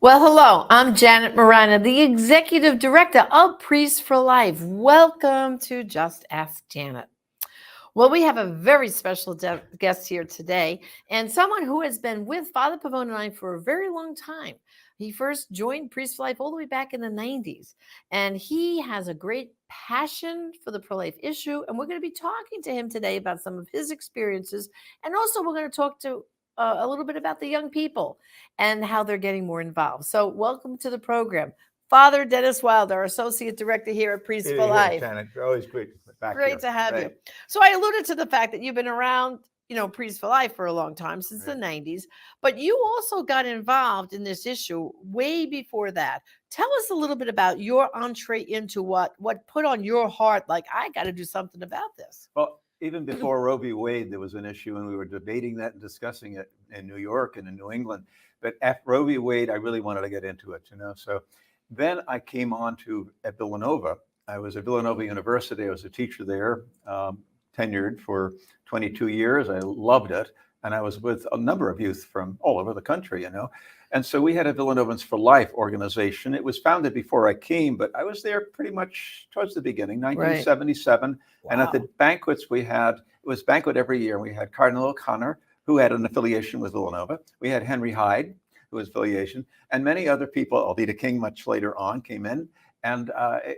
Well, hello, I'm Janet Marana, the Executive Director of Priests for Life. Welcome to Just Ask Janet. Well, we have a very special guest here today, and someone who has been with Father Pavone and I for a very long time. He first joined Priests for Life all the way back in the 90s, and he has a great passion for the pro-life issue, and we're going to be talking to him today about some of his experiences, and also we're going to talk to a little bit about the young people and how they're getting more involved. So welcome to the program, Father Denis Wilde, our Associate Director here at Priests for Life. Janet, you're always great back Great here. to have you. So I alluded to the fact that you've been around, Priests for Life for a long time, since the 90s, but you also got involved in this issue way before that. Tell us a little bit about your entree into what put on your heart, like, I got to do something about this. Well, even before Roe v. Wade, there was an issue, and we were debating that and discussing it in New York and in New England. But after Roe v. Wade, I really wanted to get into it, So then I came on at Villanova. I was at Villanova University. I was a teacher there, tenured for 22 years. I loved it. And I was with a number of youth from all over the country, And so we had a Villanovans for Life organization. It was founded before I came, but I was there pretty much towards the beginning, 1977. Right. Wow. And at the banquets it was banquet every year. We had Cardinal O'Connor, who had an affiliation with Villanova. We had Henry Hyde, who was affiliation, and many other people. Alveda King, much later on, came in. And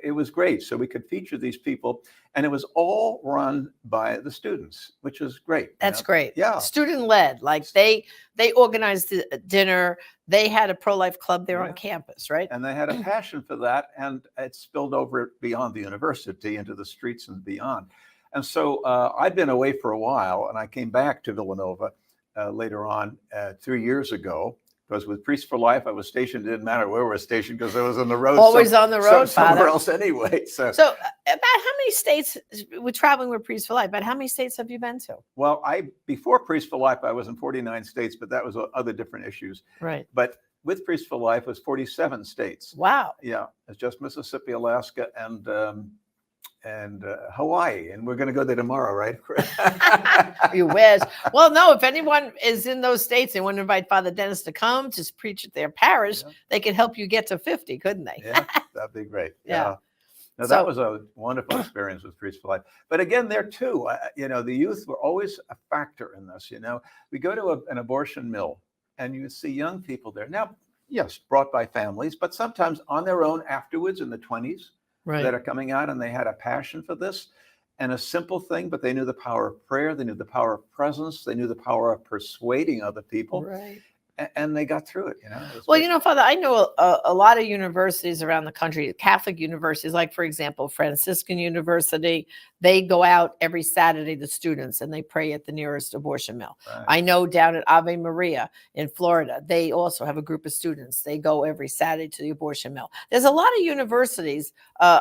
it was great. So we could feature these people. And it was all run by the students, which was great. That's great. Yeah. Student-led. Like they organized the dinner. They had a pro-life club there on campus, right? And they had a passion for that. And it spilled over beyond the university into the streets and beyond. And so I'd been away for a while, and I came back to Villanova later on 3 years ago. Because with Priests for Life, I was stationed. It didn't matter where we were stationed because I was on the road. Always on the road, somewhere else anyway. So about how many states, we're traveling with Priests for Life, about how many states have you been to? Well, before Priests for Life, I was in 49 states, but that was other different issues. Right. But with Priests for Life, it was 47 states. Wow. Yeah, it's just Mississippi, Alaska, and Hawaii, and we're going to go there tomorrow, right? You wish. Well, no, if anyone is in those states and want to invite Father Denis to come to preach at their parish, they could help you get to 50, couldn't they? Yeah, that'd be great. Yeah. Now, that was a wonderful experience with Priests for Life. But again, there too, the youth were always a factor in this. We go to an abortion mill, and you see young people there. Now, yes, brought by families, but sometimes on their own afterwards in the 20s. Right. That are coming out, and they had a passion for this, and a simple thing, but they knew the power of prayer, they knew the power of presence, they knew the power of persuading other people, right? And they got through it. Well, Father, I know a lot of universities around the country, Catholic universities, like, for example, Franciscan University, they go out every Saturday, the students, and they pray at the nearest abortion mill. Right. I know down at Ave Maria in Florida, they also have a group of students. They go every Saturday to the abortion mill. There's a lot of universities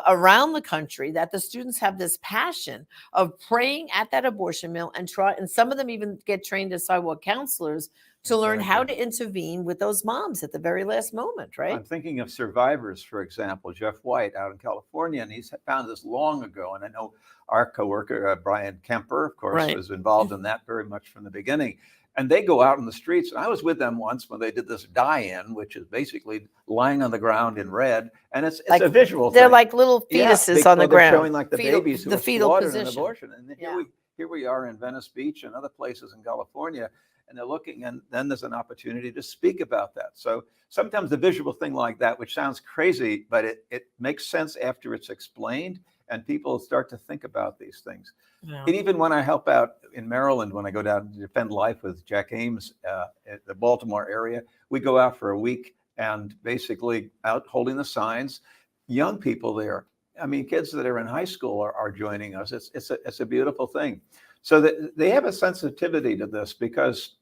around the country that the students have this passion of praying at that abortion mill, and some of them even get trained as sidewalk counselors to learn how to intervene with those moms at the very last moment, right? I'm thinking of survivors, for example, Jeff White out in California, and he's found this long ago. And I know our coworker, Brian Kemper, of course, was involved in that very much from the beginning. And they go out in the streets. And I was with them once when they did this die-in, which is basically lying on the ground in red. And it's like, a visual they're thing. Like little fetuses on the ground. Showing like the babies who the were fetal slaughtered position. in abortion. And here we are in Venice Beach and other places in California. And they're looking, and then there's an opportunity to speak about that. So sometimes a visual thing like that, which sounds crazy, but it makes sense after it's explained, and people start to think about these things. Yeah. And even when I help out in Maryland, when I go down to defend life with Jack Ames at the Baltimore area, we go out for a week and basically out holding the signs. Young people there, I mean, kids that are in high school are joining us. It's a beautiful thing. So that they have a sensitivity to this because,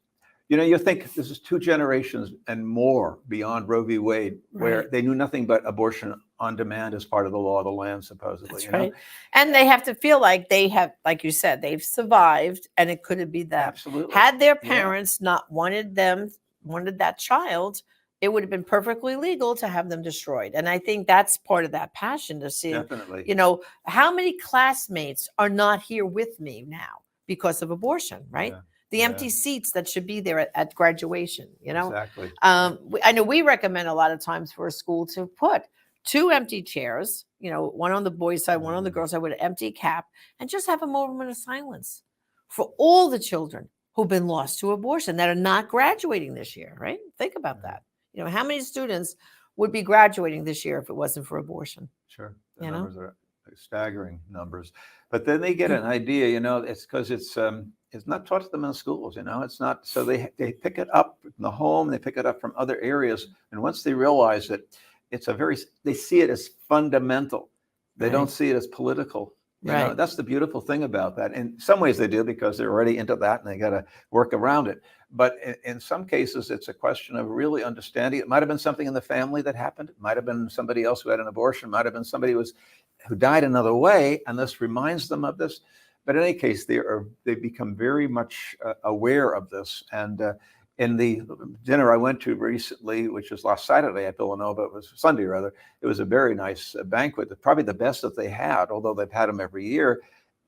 you think this is 2 generations and more beyond Roe v. Wade, where they knew nothing but abortion on demand as part of the law of the land, supposedly. That's right. And they have to feel like they have, like you said, they've survived, and it could be them. Absolutely. Had their parents not wanted that child, it would have been perfectly legal to have them destroyed. And I think that's part of that passion to see, definitely. How many classmates are not here with me now because of abortion, right? Yeah. the empty seats that should be there at graduation, Exactly. I know we recommend a lot of times for a school to put 2 empty chairs, one on the boys' side, one on the girls' side with an empty cap, and just have a moment of silence for all the children who've been lost to abortion that are not graduating this year, right? Think about that. How many students would be graduating this year if it wasn't for abortion? Sure. The numbers are staggering numbers. But then they get an idea, it's because it's not taught to them in schools, it's not. So they pick it up from the home, they pick it up from other areas. And once they realize that they see it as fundamental. They don't see it as political. That's the beautiful thing about that. In some ways they do because they're already into that and they got to work around it. But in some cases, it's a question of really understanding. It might have been something in the family that happened. It might have been somebody else who had an abortion. It might have been somebody who died another way, and this reminds them of this. But in any case, they become very much aware of this. And in the dinner I went to recently, which was last Saturday at Villanova, it was Sunday rather, it was a very nice banquet, probably the best that they had, although they've had them every year.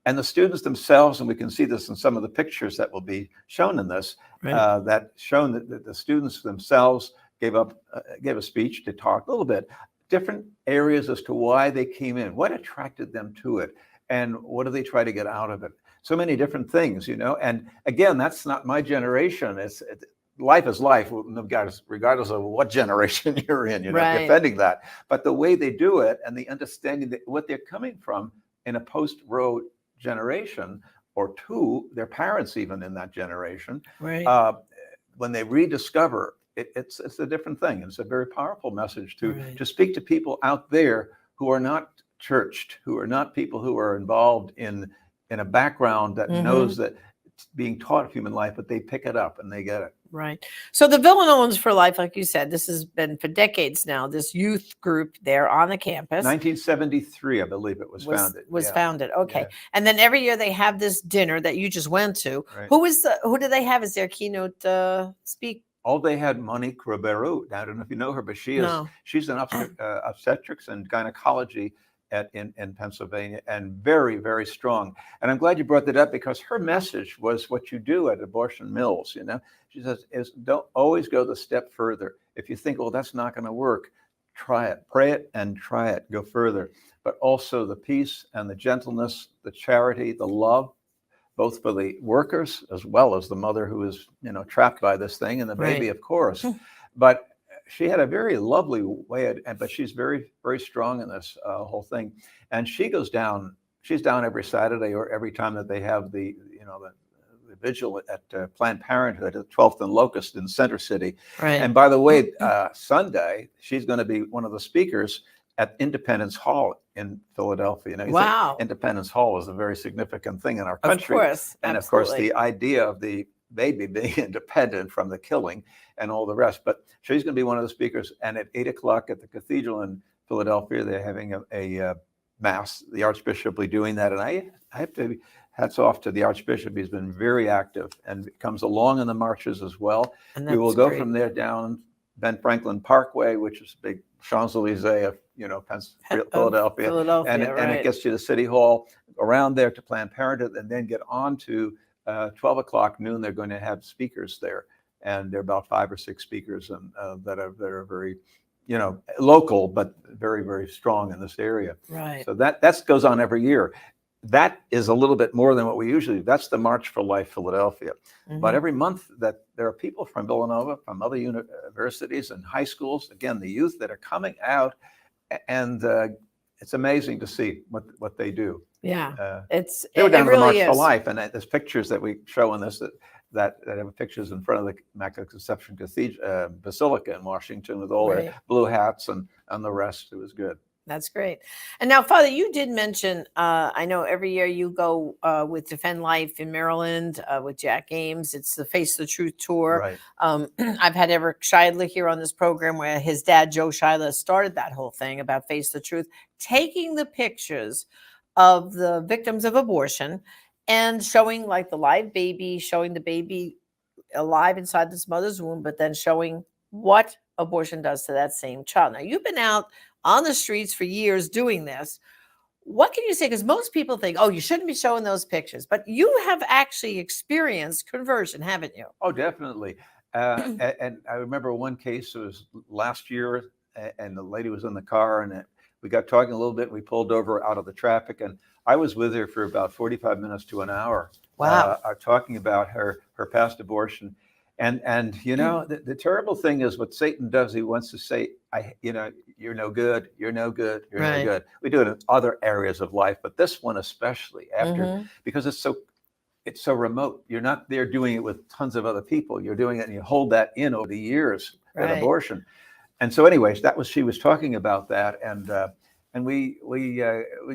And the students themselves, and we can see this in some of the pictures that will be shown in this, that shown that the students themselves gave a speech to talk a little bit, different areas as to why they came in, what attracted them to it, and what do they try to get out of it. So many different things, And again, that's not my generation. Life is life, regardless of what generation you're in, defending that. But the way they do it and the understanding that what they're coming from in a post-Roe generation or two, their parents even in that generation, when they rediscover it's a different thing. It's a very powerful message to speak to people out there who are not churched, who are not people who are involved in a background that knows that it's being taught human life, but they pick it up and they get it. Right. So the Villanovans for Life, like you said, this has been for decades now, this youth group there on the campus. 1973, I believe it was founded. Founded. Okay. Yeah. And then every year they have this dinner that you just went to. Right. Who do they have as their keynote speaker? They had Monique Ribeiro. I don't know if you know her, but she's an obstetrics and gynecology in Pennsylvania, and very, very strong. And I'm glad you brought that up because her message was what you do at abortion mills. She says, don't always go the step further. If you think, that's not going to work, try it, pray it, and try it. Go further. But also the peace and the gentleness, the charity, the love, both for the workers as well as the mother who is, trapped by this thing, and the baby, of course. But she had a very lovely way, but she's very, very strong in this whole thing. And she goes down. She's down every Saturday or every time that they have the vigil at Planned Parenthood at 12th and Locust in Center City. Right. And by the way, Sunday she's going to be one of the speakers at Independence Hall in Philadelphia. Wow! Independence Hall is a very significant thing in our country. Of course, and absolutely. Of course, the idea of the baby being independent from the killing and all the rest. But she's going to be one of the speakers. And at 8:00 at the cathedral in Philadelphia, they're having a mass. The Archbishop will be doing that. And I have to hats off to the Archbishop. He's been very active and comes along in the marches as well. We will go from there down Ben Franklin Parkway, which is a big Champs-Elysees of Philadelphia. And it gets to the City Hall, around there to Planned Parenthood, and then get on to 12:00 noon. They're going to have speakers there, and there are about 5 or 6 speakers that are very, local, but very, very strong in this area. Right. So that goes on every year. That is a little bit more than what we usually do. That's the March for Life Philadelphia. Mm-hmm. But every month that there are people from Villanova, from other universities and high schools, again, the youth that are coming out, and it's amazing to see what they do. Yeah, they were down to the March for Life, and there's pictures that we show in this that have pictures in front of the Immaculate Conception Cathedral Basilica in Washington with all their blue hats and the rest. It was good. That's great. And now, Father, you did mention, I know every year you go with Defend Life in Maryland with Jack Ames. It's the Face the Truth tour. Right. I've had Eric Scheidler here on this program where his dad, Joe Scheidler, started that whole thing about Face the Truth, taking the pictures of the victims of abortion and showing like the live baby, showing the baby alive inside this mother's womb, but then showing what abortion does to that same child. Now, you've been out on the streets for years doing this. what can you say? Because most people think, oh, you shouldn't be showing those pictures, but you have actually experienced conversion, haven't you? Oh, definitely. And I remember one case, it was last year, and the lady was in the car, and we got talking a little bit. We pulled over out of the traffic, and I was with her for about 45 minutes to an hour, Wow. talking about her past abortion. And the terrible thing is what Satan does. He wants to say, you're no good, you're no good, you're no Right. good. We do it in other areas of life, but this one especially, because it's so remote. You're not there doing it with tons of other people. You're doing it, and you hold that in over the years, that Right. abortion. And so, anyways, she was talking about that, and we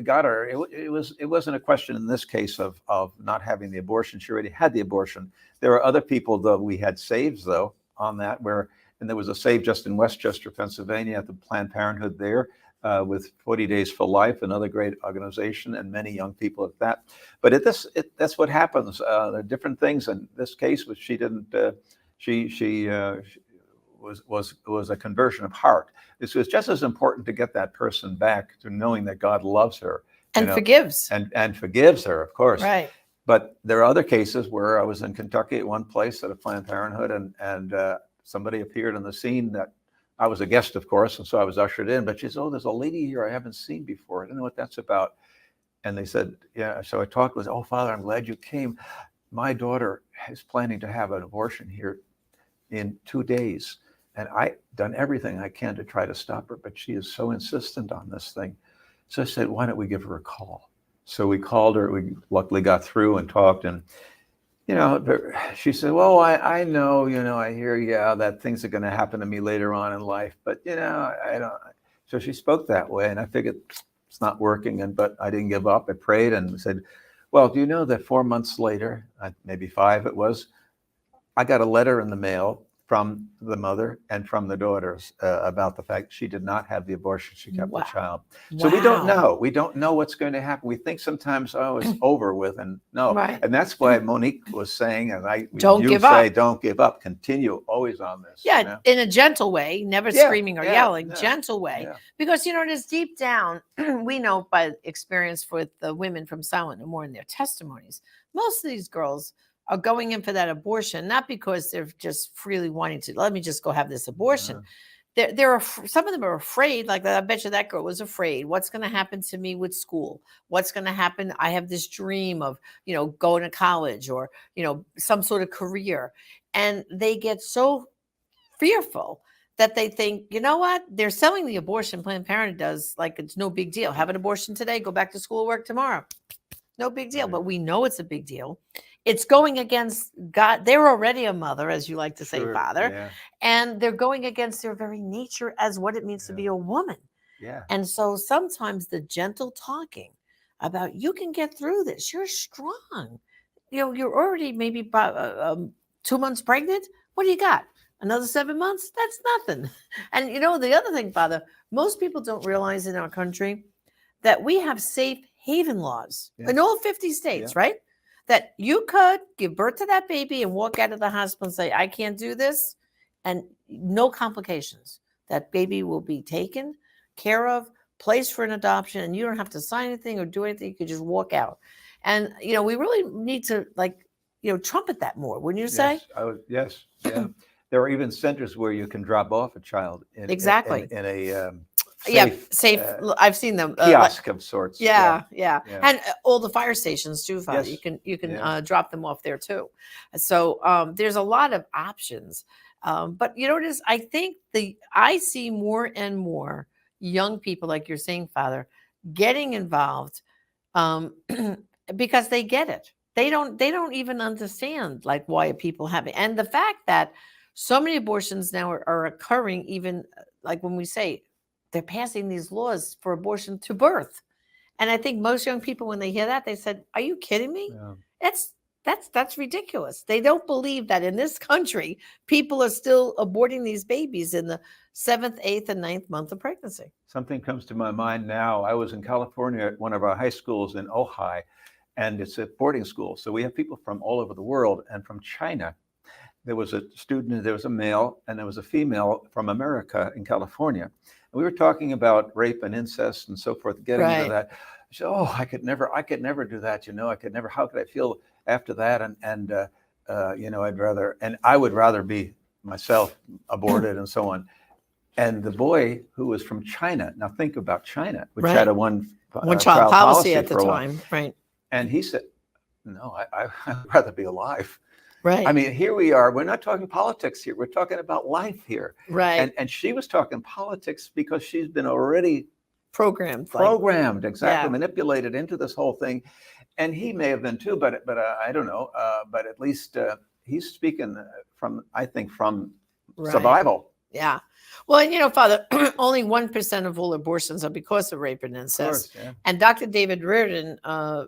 got her. It wasn't a question in this case of not having the abortion. She already had the abortion. There were other people though we had saves though on that, and there was a save just in Westchester, Pennsylvania, at the Planned Parenthood there. With 40 Days for Life, another great organization, and many young people at that. But that's what happens. There are different things. In this case, which she didn't, she was a conversion of heart. This was just as important to get that person back to knowing that God loves her And forgives. and forgives her, of course. Right. But there are other cases where I was in Kentucky at one place at a Planned Parenthood, and somebody appeared on the scene that I was a guest, of course, and so I was ushered in. But she said, "Oh, there's a lady here I haven't seen before. I don't know what that's about." And they said, "Yeah." So I talked with, "Oh, Father, I'm glad you came. My daughter is planning to have an abortion here in 2 days, and I've done everything I can to try to stop her, but she is so insistent on this thing." So I said, "Why don't we give her a call?" So we called her. We luckily got through and talked, and she said, "Well, I know, I hear, that things are going to happen to me later on in life, but, I don't." So she spoke that way, and I figured it's not working, but I didn't give up. I prayed and said, "Well, do you know that 4 months later, maybe 5 it was, I got a letter in the mail from the mother and from the daughters about the fact she did not have the abortion. She kept the child." So we don't know. We don't know what's going to happen. We think sometimes, oh, it's over with, and no. Right. And that's why Monique was saying, and Don't you give say, up. don't give up. Continue always on this. Yeah, in a gentle way, never screaming or yelling, gentle way. Yeah. Because, it is deep down, we know by experience with the women from Silent No More in their testimonies, most of these girls are going in for that abortion, not because they're just freely wanting to, let me just go have this abortion. Some of them are afraid. Like, I bet you that girl was afraid. What's going to happen to me with school? What's going to happen? I have this dream of, going to college or, some sort of career. And they get so fearful that they think, you know what? They're selling the abortion. Planned Parenthood does, like, it's no big deal. Have an abortion today, go back to school, work tomorrow. No big deal. Right. But we know it's a big deal. It's going against God. They're already a mother, as you like to say, Father. And they're going against their very nature as what it means to be a woman. Yeah. And so sometimes the gentle talking about, you can get through this. You're strong. You're already maybe about 2 months pregnant. What do you got? Another 7 months? That's nothing. And the other thing, Father, most people don't realize in our country that we have safe haven laws in all 50 states, right? That you could give birth to that baby and walk out of the hospital and say, I can't do this, and no complications. That baby will be taken care of, placed for an adoption, and you don't have to sign anything or do anything. You could just walk out. And, we really need to, trumpet that more, wouldn't you say? Yes. Yeah. There are even centers where you can drop off a child in a safe, I've seen them. Kiosk of sorts. Yeah. And all the fire stations too, Father. Yes. You can drop them off there too. So there's a lot of options. But I think I see more and more young people, like you're saying, Father, getting involved because they get it. They don't even understand why people have it. And the fact that so many abortions now are occurring, even like when we say they're passing these laws for abortion to birth. And I think most young people, when they hear that, they said, are you kidding me? Yeah. That's ridiculous. They don't believe that in this country, people are still aborting these babies in the 7th, 8th, and 9th month of pregnancy. Something comes to my mind now. I was in California at one of our high schools in Ojai, and it's a boarding school. So we have people from all over the world, and from China. There was a student, there was a male, and there was a female from America in California. And we were talking about rape and incest and so forth, getting into that. She said, "Oh, I could never do that. I could never. How could I feel after that? And I would rather be myself aborted and so on." And the boy who was from China, now think about China, which had a one-child policy at the for a while. time, right? And he said, "No, I'd rather be alive." Right. I mean, here we are. We're not talking politics here. We're talking about life here. Right. And she was talking politics because she's been already programmed, exactly, manipulated into this whole thing. And he may have been too, but I don't know. But at least he's speaking from survival. Yeah. Well, Father, only 1% of all abortions are because of rape and incest. Of course, yeah. And Dr. David Reardon, a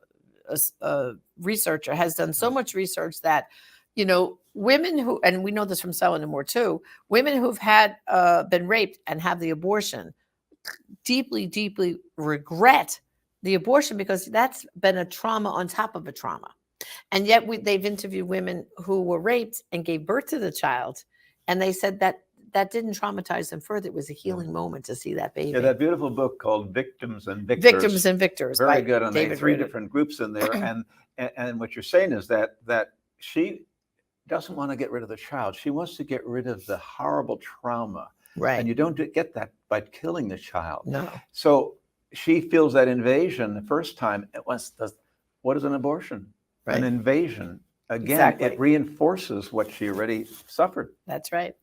researcher, has done so much research that, women who, and we know this from Selwyn and Moore too, women who've had been raped and have the abortion deeply, deeply regret the abortion because that's been a trauma on top of a trauma. And yet they've interviewed women who were raped and gave birth to the child. And they said that didn't traumatize them further. It was a healing moment to see that baby. Yeah, that beautiful book called Victims and Victors. Victims and Victors. Very good. And David they three Reardon. different groups in there. And what you're saying is that she doesn't want to get rid of the child. She wants to get rid of the horrible trauma. Right. And you don't get that by killing the child. No. So she feels that invasion the first time. What is an abortion? Right. An invasion. Again, It reinforces what she already suffered. That's right.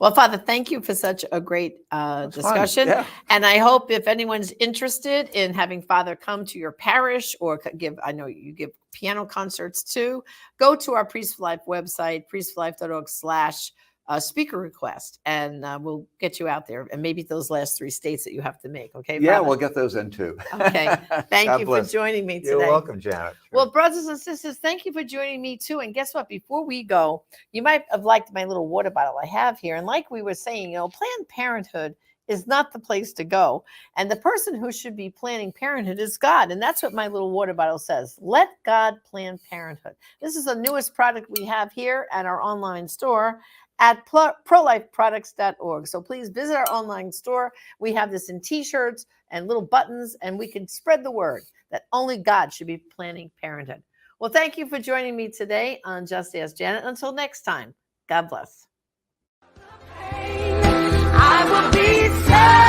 Well, Father, thank you for such a great discussion. Yeah. And I hope if anyone's interested in having Father come to your parish or I know you give piano concerts too, go to our Priest for Life website, priestforlife.org/speaker request, and we'll get you out there. And maybe those last 3 states that you have to make. Okay. Yeah, Father? we'll get those in too. Okay. Thank you for joining me today. You're welcome, Janet. Sure. Well, brothers and sisters, thank you for joining me too. And guess what? Before we go, you might have liked my little water bottle I have here. And like we were saying, Planned Parenthood is not the place to go. And the person who should be planning parenthood is God. And that's what my little water bottle says. Let God plan parenthood. This is the newest product we have here at our online store at prolifeproducts.org. So please visit our online store. We have this in t-shirts and little buttons, and we can spread the word that only God should be planning parenthood. Well, thank you for joining me today on Just Ask Janet. Until next time, God bless. I will be saved.